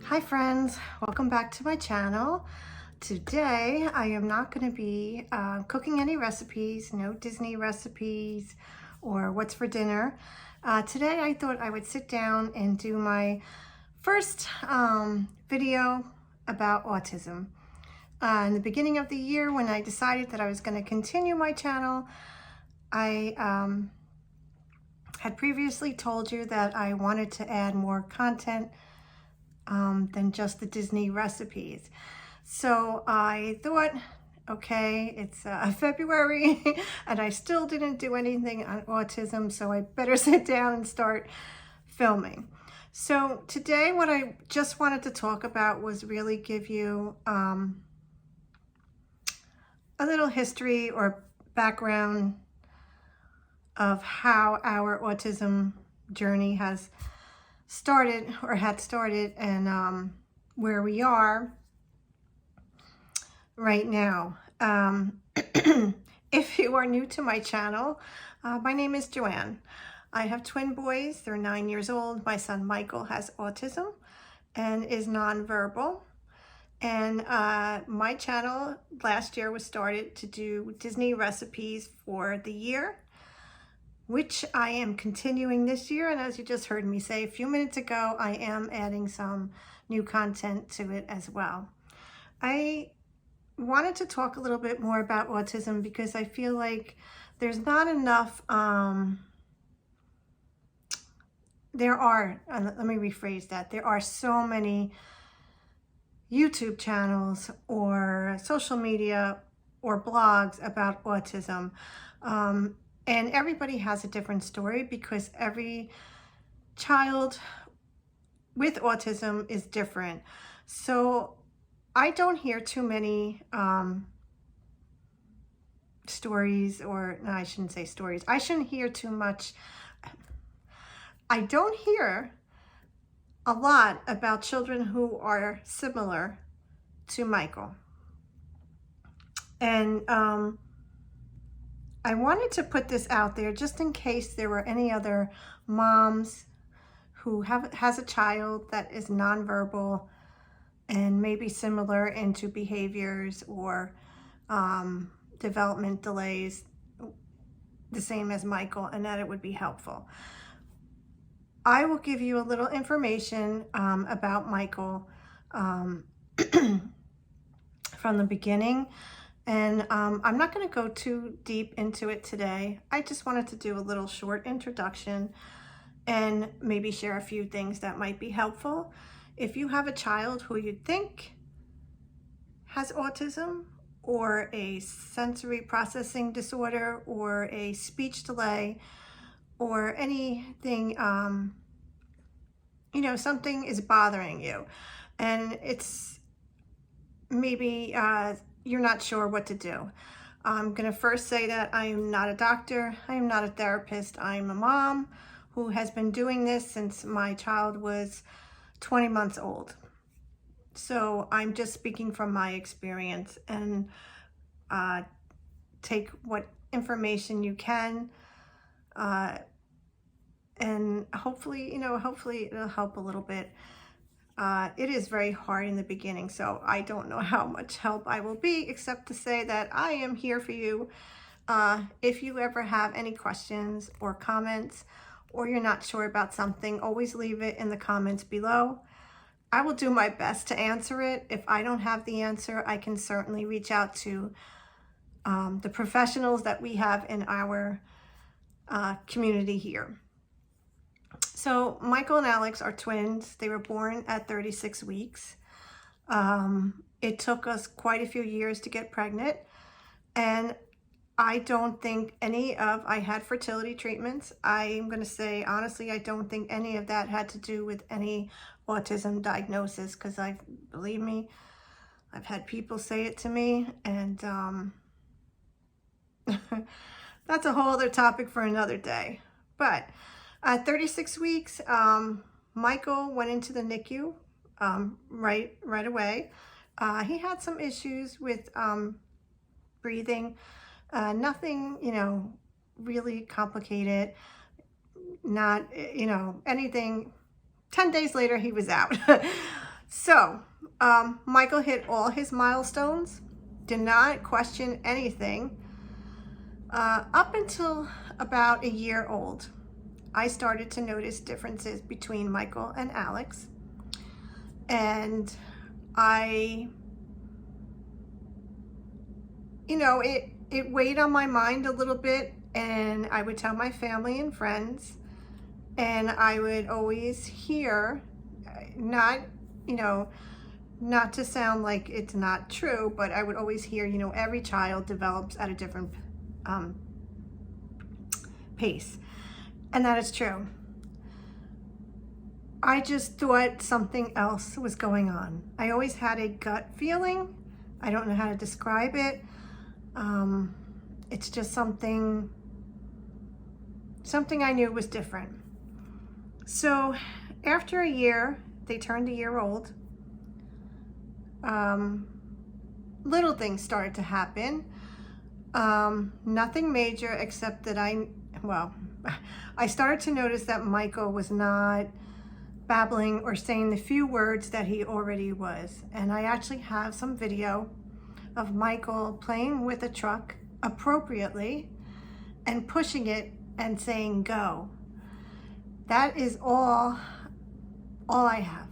Hi friends, welcome back to my channel. Today I am not going to be cooking any recipes, no Disney recipes or what's for dinner. Today I thought I would sit down and do my first video about autism. In the beginning of the year, when I decided that I was going to continue my channel, I had previously told you that I wanted to add more content than just the Disney recipes. So I thought, okay, it's February and I still didn't do anything on autism, so I better sit down and start filming. So today what I just wanted to talk about was really give you a little history or background of how our autism journey has started or had started and where we are right now. If you are new to my channel, my name is Joann. I have twin boys. They're 9 years old. My son Michael has autism and is nonverbal. And my channel last year was started to do Disney recipes for the year, which I am continuing this year. And as you just heard me say a few minutes ago, I am adding some new content to it as well. I wanted to talk a little bit more about autism because I feel like there's not enough, let me rephrase that. There are so many YouTube channels or social media or blogs about autism. And everybody has a different story because every child with autism is different. So I don't hear too many stories, or no, I shouldn't say stories. I shouldn't hear too much. I don't hear a lot about children who are similar to Michael. And I wanted to put this out there just in case there were any other moms who has a child that is nonverbal and maybe similar into behaviors or development delays, the same as Michael, and that it would be helpful. I will give you a little information about Michael from the beginning. And I'm not going to go too deep into it today. I just wanted to do a little short introduction and maybe share a few things that might be helpful. If you have a child who you think has autism or a sensory processing disorder or a speech delay or anything, you know, something is bothering you and it's maybe you're not sure what to do. I'm going to first say that I am not a doctor. I am not a therapist. I'm a mom who has been doing this since my child was 20 months old. So I'm just speaking from my experience, and take what information you can, and hopefully, you know, hopefully it'll help a little bit. It is very hard in the beginning, so I don't know how much help I will be, except to say that I am here for you. If you ever have any questions or comments, or you're not sure about something, always leave it in the comments below. I will do my best to answer it. If I don't have the answer, I can certainly reach out to the professionals that we have in our community here. So Michael and Alex are twins. They were born at 36 weeks. It took us quite a few years to get pregnant, and I don't think I had fertility treatments. I'm going to say, honestly, I don't think any of that had to do with any autism diagnosis, because believe me, I've had people say it to me, and that's a whole other topic for another day. But at 36 weeks, Michael went into the NICU right away. He had some issues with breathing. Nothing, you know, really complicated, not, you know, anything. 10 days later, he was out. So, Michael hit all his milestones, did not question anything. Up until about a year old, I started to notice differences between Michael and Alex. And it weighed on my mind a little bit, and I would tell my family and friends, and I would always hear, not to sound like it's not true, but I would always hear, every child develops at a different pace. And that is true. I just thought something else was going on. I always had a gut feeling. I don't know how to describe it. It's just something I knew was different. So after a year, they turned a year old. Little things started to happen. Nothing major, except that I started to notice that Michael was not babbling or saying the few words that he already was. And I actually have some video of Michael playing with a truck appropriately and pushing it and saying go. That is all I have.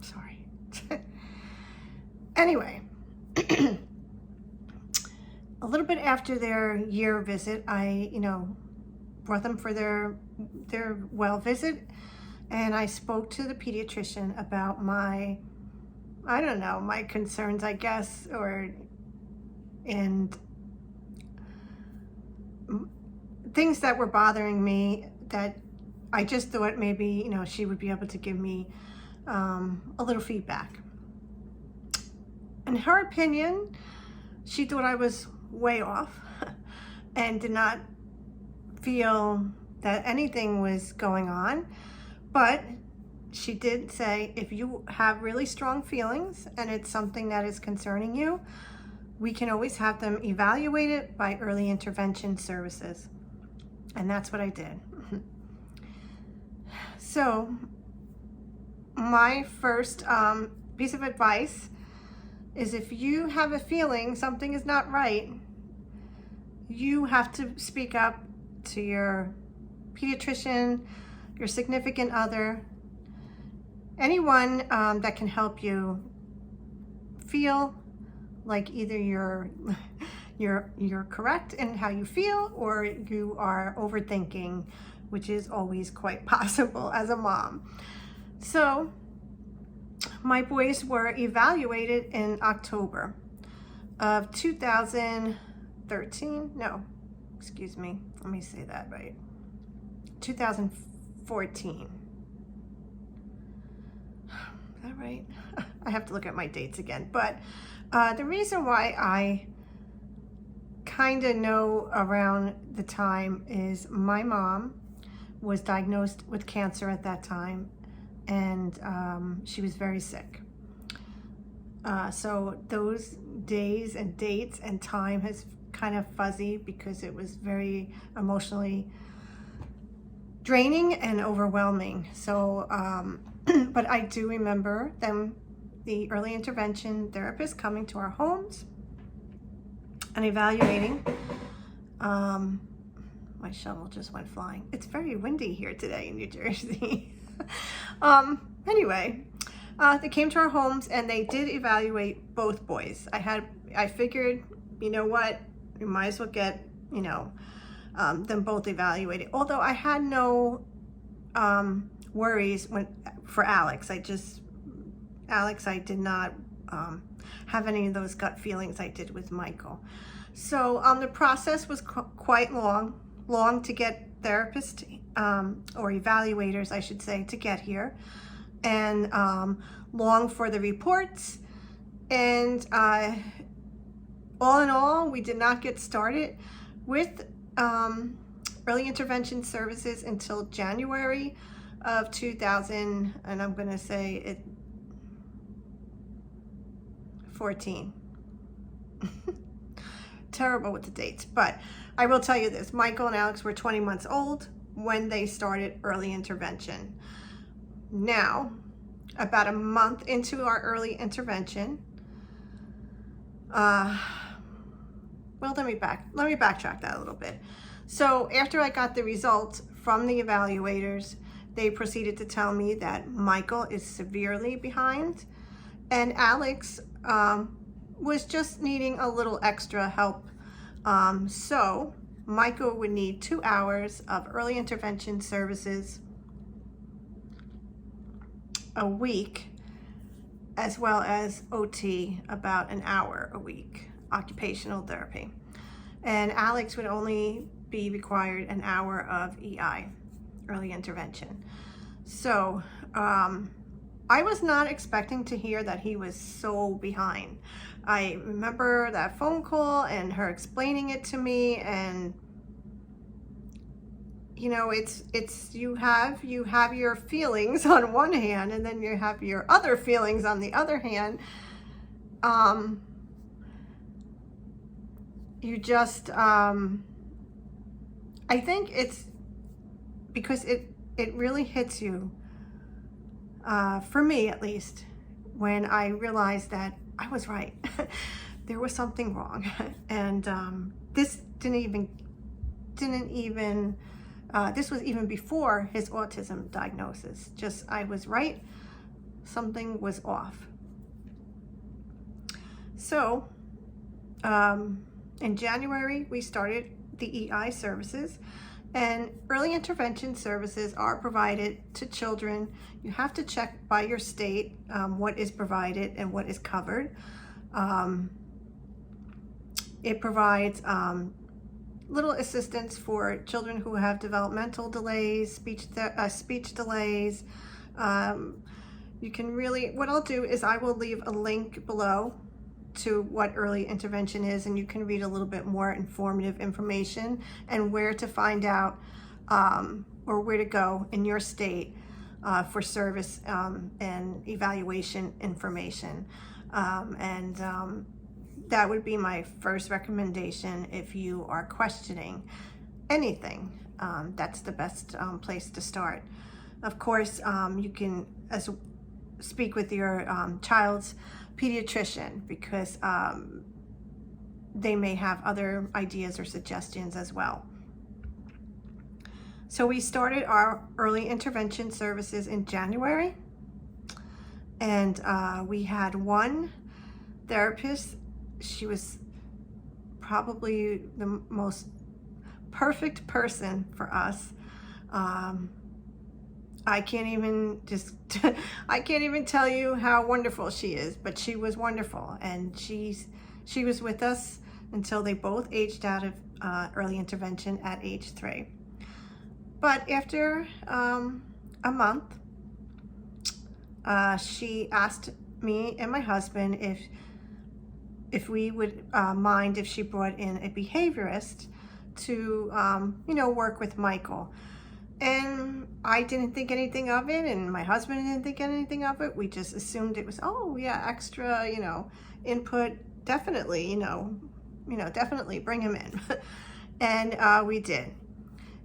Sorry. Anyway, a little bit after their year visit, I, brought them for their well visit, and I spoke to the pediatrician about my concerns, I guess, and things that were bothering me, that I just thought maybe, she would be able to give me a little feedback. In her opinion, she thought I was way off and did not feel that anything was going on. But she did say, if you have really strong feelings and it's something that is concerning you, we can always have them evaluated by early intervention services. And that's what I did. So my first piece of advice is, if you have a feeling something is not right, you have to speak up to your pediatrician, your significant other, anyone that can help you feel like either you're correct in how you feel, or you are overthinking, which is always quite possible as a mom. So my boys were evaluated in October of 2013. No, excuse me. Let me say that right. 2014. Is that right? I have to look at my dates again. But the reason why I kind of know around the time is my mom was diagnosed with cancer at that time, and she was very sick. So those days and dates and time has kind of fuzzy, because it was very emotionally draining and overwhelming. So, but I do remember the early intervention therapists coming to our homes and evaluating. My shovel just went flying. It's very windy here today in New Jersey. Anyway, they came to our homes and they did evaluate both boys. I figured, you know what, we might as well get, them both evaluated. Although I had no worries for Alex. I did not have any of those gut feelings I did with Michael. So the process was quite long to get therapists or evaluators, I should say, to get here, and long for the reports. And all in all, we did not get started with early intervention services until January of 2000, and I'm going to say it 14. Terrible with the dates, but I will tell you this: Michael and Alex were 20 months old when they started early intervention. now, about a month into our early intervention, well, let me backtrack that a little bit. So after I got the results from the evaluators, they proceeded to tell me that Michael is severely behind, and Alex was just needing a little extra help. So Michael would need 2 hours of early intervention services a week, as well as OT about an hour a week, occupational therapy. And Alex would only be required an hour of EI, early intervention. So I was not expecting to hear that he was so behind. I remember that phone call and her explaining it to me, and you know, it's you have your feelings on one hand, and then you have your other feelings on the other hand. You just I think it's because it really hits you, for me at least, when I realized that I was right. There was something wrong, and this this was even before his autism diagnosis. Just, I was right, something was off. So in January, we started the EI services, and early intervention services are provided to children. You have to check by your state what is provided and what is covered. It provides little assistance for children who have developmental delays, speech delays. You can really, what I'll do is I will leave a link below to what early intervention is, and you can read a little bit more informative information and where to find out or where to go in your state for service and evaluation information. That would be my first recommendation if you are questioning anything. That's the best place to start. Of course, you can speak with your child's pediatrician, because they may have other ideas or suggestions as well. So we started our early intervention services in January, and we had one therapist. She was probably the most perfect person for us. I can't even tell you how wonderful she is, but she was wonderful, and she was with us until they both aged out of early intervention at age 3. But after a month, she asked me and my husband if we would mind if she brought in a behaviorist to work with Michael. And I didn't think anything of it, and my husband didn't think anything of it. We just assumed it was, oh yeah, extra, input. Definitely, definitely bring him in. And we did.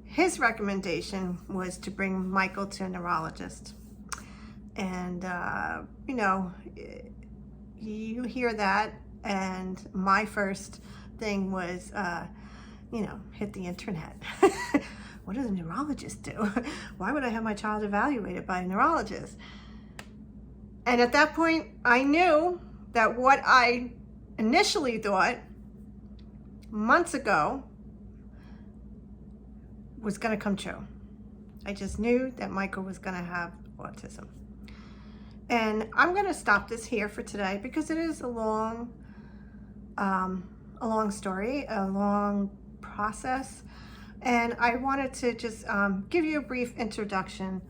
His recommendation was to bring Michael to a neurologist. And, you hear that, and my first thing was, hit the internet. What does a neurologist do? Why would I have my child evaluated by a neurologist? And at that point, I knew that what I initially thought months ago was going to come true. I just knew that Michael was going to have autism. And I'm going to stop this here for today, because it is a long story, a long process. And I wanted to just give you a brief introduction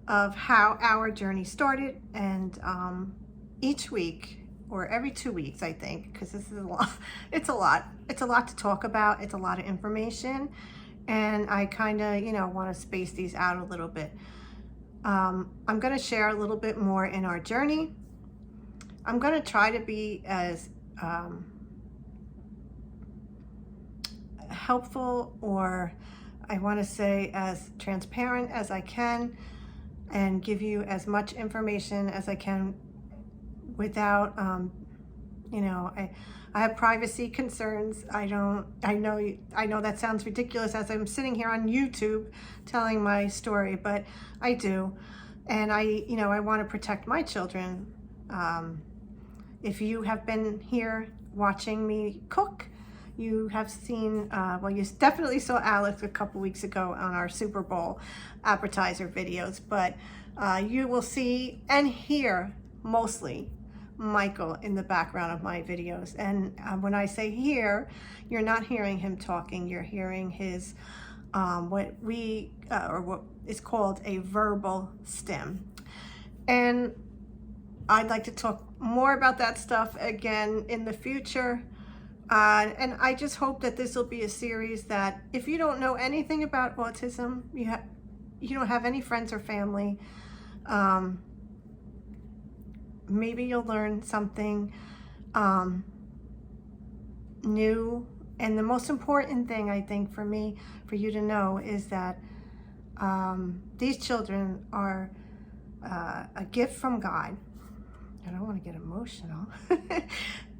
of how our journey started, and each week, or every 2 weeks, I think, because this is a lot. It's a lot to talk about. It's a lot of information, and I kind of, want to space these out a little bit. I'm going to share a little bit more in our journey. I'm going to try to be as helpful, or I want to say as transparent as I can. and give you as much information as I can without, you know, I have privacy concerns. I know that sounds ridiculous as I'm sitting here on YouTube telling my story, but I do. And you know, I want to protect my children. If you have been here watching me cook, you have seen, well, you definitely saw Alex a couple weeks ago on our Super Bowl appetizer videos, but you will see and hear mostly Michael in the background of my videos. And when I say hear, you're not hearing him talking, you're hearing his, what is called a verbal stim. And I'd like to talk more about that stuff again in the future. And I just hope that this will be a series that if you don't know anything about autism, you don't have any friends or family, maybe you'll learn something new. And the most important thing, I think, for you to know is that these children are a gift from God. I don't want to get emotional.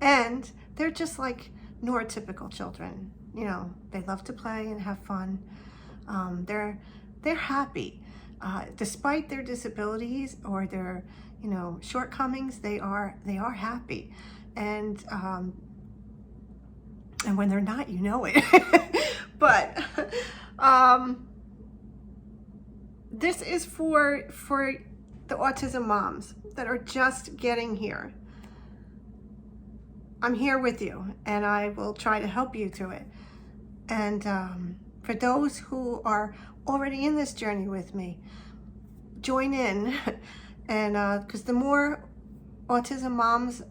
And they're just like neurotypical children. You know, they love to play and have fun. They're happy. Despite their disabilities or their, you know, shortcomings, they are happy. And when they're not, you know it. But this is for the autism moms that are just getting here. I'm here with you, and I will try to help you through it. And for those who are already in this journey with me, join in. And because the more autism moms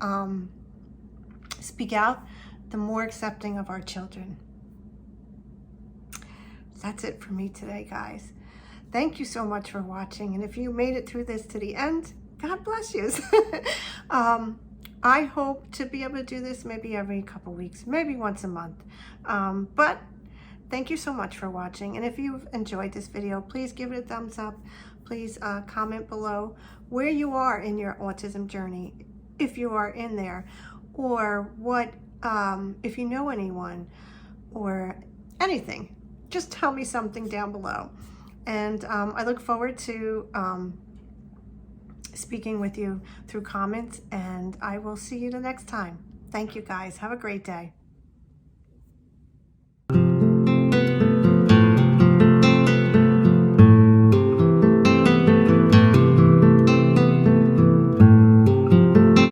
speak out, the more accepting of our children. That's it for me today, guys. Thank you so much for watching. And if you made it through this to the end, God bless you. I hope to be able to do this maybe every couple weeks, maybe once a month. But thank you so much for watching. And if you've enjoyed this video, please give it a thumbs up. Please comment below where you are in your autism journey, if you are in there, or what, if you know anyone or anything. Just tell me something down below. And I look forward to speaking with you through comments, and I will see you the next time. Thank you, guys. Have a great day.